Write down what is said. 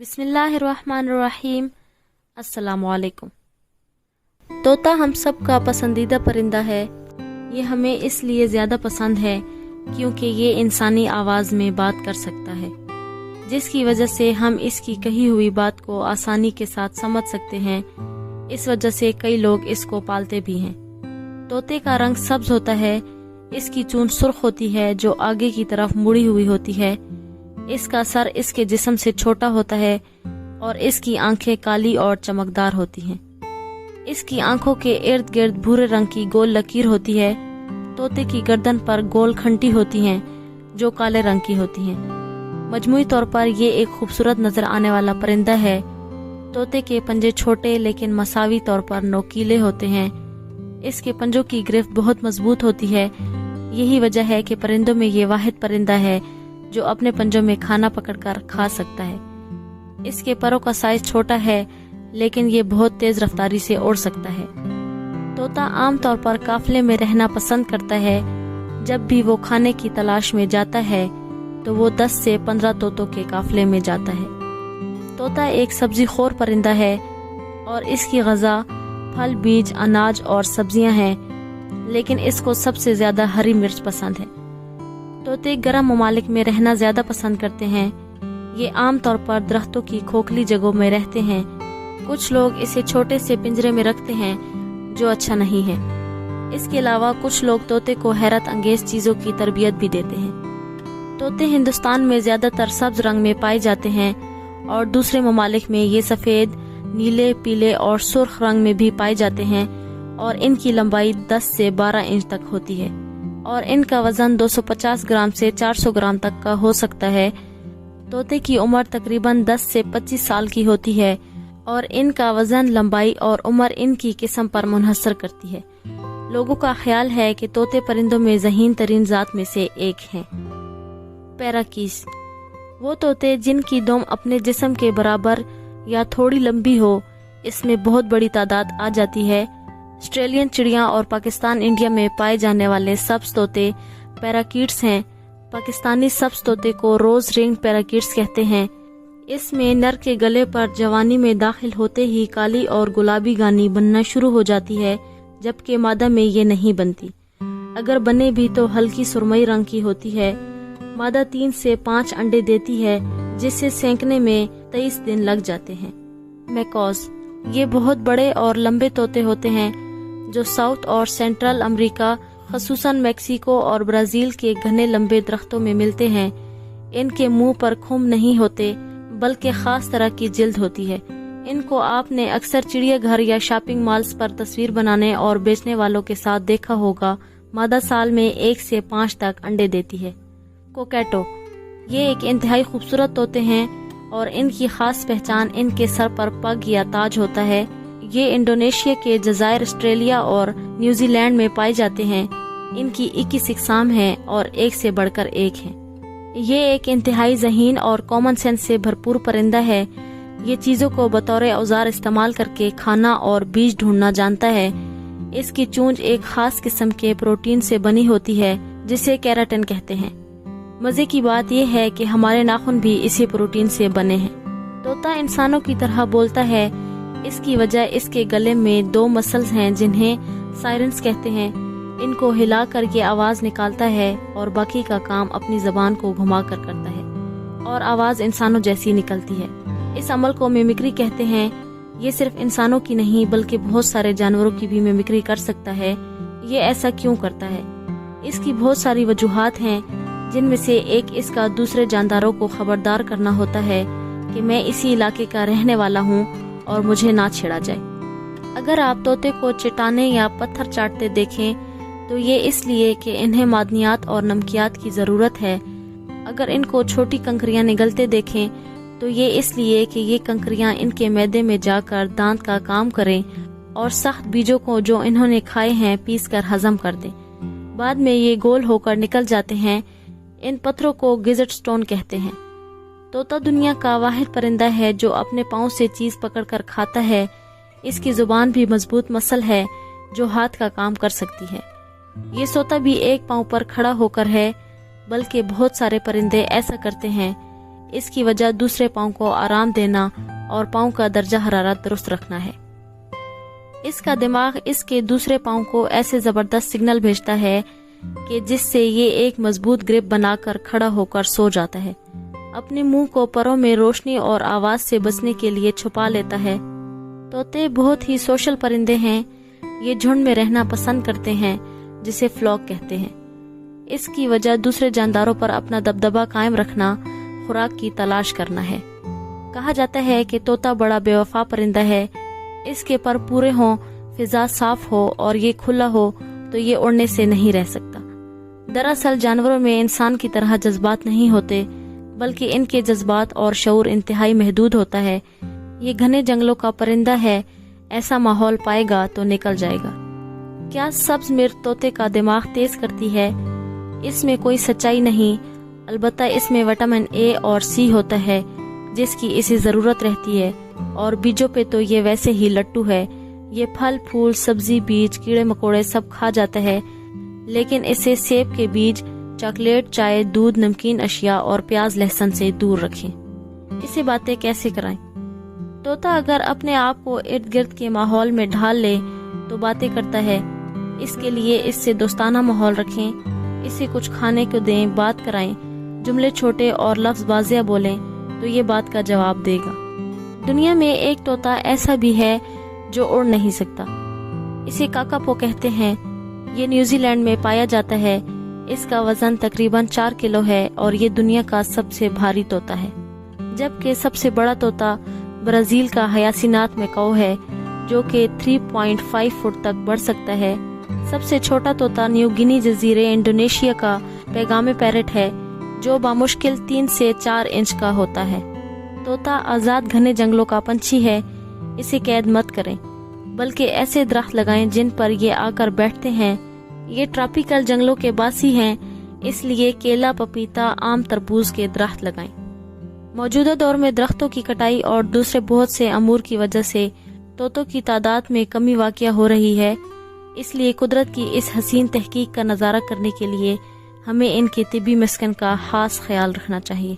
بسم اللہ الرحمن الرحیم۔ السلام علیکم۔ طوطا ہم سب کا پسندیدہ پرندہ ہے۔ یہ ہمیں اس لیے زیادہ پسند ہے کیونکہ یہ انسانی آواز میں بات کر سکتا ہے، جس کی وجہ سے ہم اس کی کہی ہوئی بات کو آسانی کے ساتھ سمجھ سکتے ہیں۔ اس وجہ سے کئی لوگ اس کو پالتے بھی ہیں۔ طوطے کا رنگ سبز ہوتا ہے، اس کی چونچ سرخ ہوتی ہے جو آگے کی طرف مڑی ہوئی ہوتی ہے۔ اس کا سر اس کے جسم سے چھوٹا ہوتا ہے اور اس کی آنکھیں کالی اور چمکدار ہوتی ہیں۔ اس کی آنکھوں کے ارد گرد بھورے رنگ کی گول لکیر ہوتی ہے۔ طوطے کی گردن پر گول کھنٹی ہوتی ہیں جو کالے رنگ کی ہوتی ہیں۔ مجموعی طور پر یہ ایک خوبصورت نظر آنے والا پرندہ ہے۔ طوطے کے پنجے چھوٹے لیکن مساوی طور پر نوکیلے ہوتے ہیں۔ اس کے پنجوں کی گرفت بہت مضبوط ہوتی ہے۔ یہی وجہ ہے کہ پرندوں میں یہ واحد پرندہ ہے جو اپنے پنجوں میں کھانا پکڑ کر کھا سکتا ہے۔ اس کے پروں کا سائز چھوٹا ہے لیکن یہ بہت تیز رفتاری سے اڑ سکتا ہے۔ طوطا عام طور پر قافلے میں رہنا پسند کرتا ہے۔ جب بھی وہ کھانے کی تلاش میں جاتا ہے تو وہ 10 سے 15 طوطوں کے قافلے میں جاتا ہے۔ طوطا ایک سبزی خور پرندہ ہے اور اس کی غذا پھل، بیج، اناج اور سبزیاں ہیں، لیکن اس کو سب سے زیادہ ہری مرچ پسند ہے۔ طوطے گرم ممالک میں رہنا زیادہ پسند کرتے ہیں۔ یہ عام طور پر درختوں کی کھوکھلی جگہوں میں رہتے ہیں۔ کچھ لوگ اسے چھوٹے سے پنجرے میں رکھتے ہیں جو اچھا نہیں ہے۔ اس کے علاوہ کچھ لوگ طوطے کو حیرت انگیز چیزوں کی تربیت بھی دیتے ہیں۔ طوطے ہندوستان میں زیادہ تر سبز رنگ میں پائے جاتے ہیں اور دوسرے ممالک میں یہ سفید، نیلے، پیلے اور سرخ رنگ میں بھی پائے جاتے ہیں اور ان کی لمبائی 10 سے 12 انچ تک ہوتی ہے اور ان کا وزن 250 گرام سے 400 گرام تک کا ہو سکتا ہے۔ طوطے کی عمر تقریباً 10 سے 25 سال کی ہوتی ہے اور ان کا وزن، لمبائی اور عمر ان کی قسم پر منحصر کرتی ہے۔ لوگوں کا خیال ہے کہ طوطے پرندوں میں ذہین ترین ذات میں سے ایک ہیں۔ پیراکیس وہ طوطے جن کی دم اپنے جسم کے برابر یا تھوڑی لمبی ہو، اس میں بہت بڑی تعداد آ جاتی ہے۔ آسٹریلین چڑیاں اور پاکستان، انڈیا میں پائے جانے والے سبز طوطے پیراکیٹس ہیں۔ پاکستانی سبز طوطے کو روز رنگ پیراکیٹس کہتے ہیں۔ اس میں نر کے گلے پر جوانی میں داخل ہوتے ہی کالی اور گلابی گانی بننا شروع ہو جاتی ہے، جبکہ مادہ میں یہ نہیں بنتی۔ اگر بنے بھی تو ہلکی سرمئی رنگ کی ہوتی ہے۔ مادہ 3 سے 5 انڈے دیتی ہے جسے سینکنے میں 23 دن لگ جاتے ہیں۔ میکوز یہ بہت بڑے اور لمبے طوطے ہوتے ہیں جو ساؤتھ اور سینٹرل امریکہ، خصوصاً میکسیکو اور برازیل کے گھنے لمبے درختوں میں ملتے ہیں۔ ان کے منہ پر کھمب نہیں ہوتے بلکہ خاص طرح کی جلد ہوتی ہے۔ ان کو آپ نے اکثر چڑیا گھر یا شاپنگ مالز پر تصویر بنانے اور بیچنے والوں کے ساتھ دیکھا ہوگا۔ مادہ سال میں 1 سے 5 تک انڈے دیتی ہے۔ کوکیٹو یہ ایک انتہائی خوبصورت طوطے ہیں اور ان کی خاص پہچان ان کے سر پر پگ یا تاج ہوتا ہے۔ یہ انڈونیشیا کے جزائر، آسٹریلیا اور نیوزی لینڈ میں پائے جاتے ہیں۔ ان کی 21 اقسام ہیں اور ایک سے بڑھ کر ایک ہیں۔ یہ ایک انتہائی ذہین اور کامن سینس سے بھرپور پرندہ ہے۔ یہ چیزوں کو بطور اوزار استعمال کر کے کھانا اور بیج ڈھونڈنا جانتا ہے۔ اس کی چونچ ایک خاص قسم کے پروٹین سے بنی ہوتی ہے جسے کیراٹن کہتے ہیں۔ مزے کی بات یہ ہے کہ ہمارے ناخن بھی اسی پروٹین سے بنے ہیں۔ طوطا انسانوں کی طرح بولتا ہے۔ اس کی وجہ اس کے گلے میں 2 مسلز ہیں جنہیں سائرنس کہتے ہیں۔ ان کو ہلا کر یہ آواز نکالتا ہے اور باقی کا کام اپنی زبان کو گھما کر کرتا ہے اور آواز انسانوں جیسی نکلتی ہے۔ اس عمل کو میمکری کہتے ہیں۔ یہ صرف انسانوں کی نہیں بلکہ بہت سارے جانوروں کی بھی میمکری کر سکتا ہے۔ یہ ایسا کیوں کرتا ہے؟ اس کی بہت ساری وجوہات ہیں، جن میں سے ایک اس کا دوسرے جانداروں کو خبردار کرنا ہوتا ہے کہ میں اسی علاقے کا رہنے والا ہوں اور مجھے نہ چھیڑا جائے۔ اگر آپ طوطے کو چٹانیں یا پتھر چاٹتے دیکھیں تو یہ اس لیے کہ انہیں معدنیات اور نمکیات کی ضرورت ہے۔ اگر ان کو چھوٹی کنکریاں نگلتے دیکھیں تو یہ اس لیے کہ یہ کنکریاں ان کے معدے میں جا کر دانت کا کام کریں اور سخت بیجوں کو جو انہوں نے کھائے ہیں پیس کر ہضم کر دیں۔ بعد میں یہ گول ہو کر نکل جاتے ہیں۔ ان پتھروں کو گزٹ سٹون کہتے ہیں۔ طوطا دنیا کا واحد پرندہ ہے جو اپنے پاؤں سے چیز پکڑ کر کھاتا ہے۔ اس کی زبان بھی مضبوط مسل ہے جو ہاتھ کا کام کر سکتی ہے۔ یہ سوتا بھی ایک پاؤں پر کھڑا ہو کر ہے، بلکہ بہت سارے پرندے ایسا کرتے ہیں۔ اس کی وجہ دوسرے پاؤں کو آرام دینا اور پاؤں کا درجہ حرارت درست رکھنا ہے۔ اس کا دماغ اس کے دوسرے پاؤں کو ایسے زبردست سگنل بھیجتا ہے کہ جس سے یہ ایک مضبوط گرپ بنا کر کھڑا ہو کر سو جاتا ہے۔ اپنے منہ کو پروں میں روشنی اور آواز سے بچنے کے لیے چھپا لیتا ہے۔ طوطے بہت ہی سوشل پرندے ہیں، یہ جھنڈ میں رہنا پسند کرتے ہیں جسے فلاک کہتے ہیں۔ اس کی وجہ دوسرے جانداروں پر اپنا دبدبہ قائم رکھنا، خوراک کی تلاش کرنا ہے۔ کہا جاتا ہے کہ طوطا بڑا بے وفا پرندہ ہے، اس کے پر پورے ہوں، فضا صاف ہو اور یہ کھلا ہو تو یہ اڑنے سے نہیں رہ سکتا۔ دراصل جانوروں میں انسان کی طرح جذبات نہیں ہوتے، بلکہ ان کے جذبات اور شعور انتہائی محدود ہوتا ہے۔ یہ گھنے جنگلوں کا پرندہ ہے، ایسا ماحول پائے گا تو نکل جائے گا۔ کیا سبز مرچ طوطے کا دماغ تیز کرتی ہے؟ اس میں کوئی سچائی نہیں، البتہ اس میں وٹامن اے اور سی ہوتا ہے جس کی اسے ضرورت رہتی ہے، اور بیجوں پہ تو یہ ویسے ہی لٹو ہے۔ یہ پھل پھول سبزی بیج کیڑے مکوڑے سب کھا جاتا ہے، لیکن اسے سیب کے بیج، چاکلیٹ، چائے، دودھ، نمکین اشیاء اور پیاز لہسن سے دور رکھیں۔ اسے باتیں کیسے کرائیں؟ طوطا اگر اپنے آپ کو ارد گرد کے ماحول میں ڈھال لے تو باتیں کرتا ہے۔ اس کے لیے اس سے دوستانہ ماحول رکھیں، اسے کچھ کھانے کو دیں، بات کرائیں، جملے چھوٹے اور لفظ واضح بولیں تو یہ بات کا جواب دے گا۔ دنیا میں ایک طوطا ایسا بھی ہے جو اڑ نہیں سکتا، اسے کاکاپو کہتے ہیں۔ یہ نیوزی لینڈ میں پایا جاتا ہے، اس کا وزن تقریباً 4 کلو ہے اور یہ دنیا کا سب سے بھاری طوطا ہے۔ جبکہ سب سے بڑا طوطا برازیل کا ہیاسینات میکاؤ ہے جو کہ 3.5 فٹ تک بڑھ سکتا ہے۔ سب سے چھوٹا طوطا نیو گینی جزیرے انڈونیشیا کا پیغام پیرٹ ہے جو بامشکل 3 سے 4 انچ کا ہوتا ہے۔ طوطا آزاد گھنے جنگلوں کا پنچھی ہے، اسے قید مت کریں، بلکہ ایسے درخت لگائیں جن پر یہ آ کر بیٹھتے ہیں۔ یہ ٹراپیکل جنگلوں کے باسی ہیں، اس لیے کیلا، پپیتا، آم، تربوز کے درخت لگائیں۔ موجودہ دور میں درختوں کی کٹائی اور دوسرے بہت سے امور کی وجہ سے طوطوں کی تعداد میں کمی واقع ہو رہی ہے، اس لیے قدرت کی اس حسین تحقیق کا نظارہ کرنے کے لیے ہمیں ان کے طبی مسکن کا خاص خیال رکھنا چاہیے۔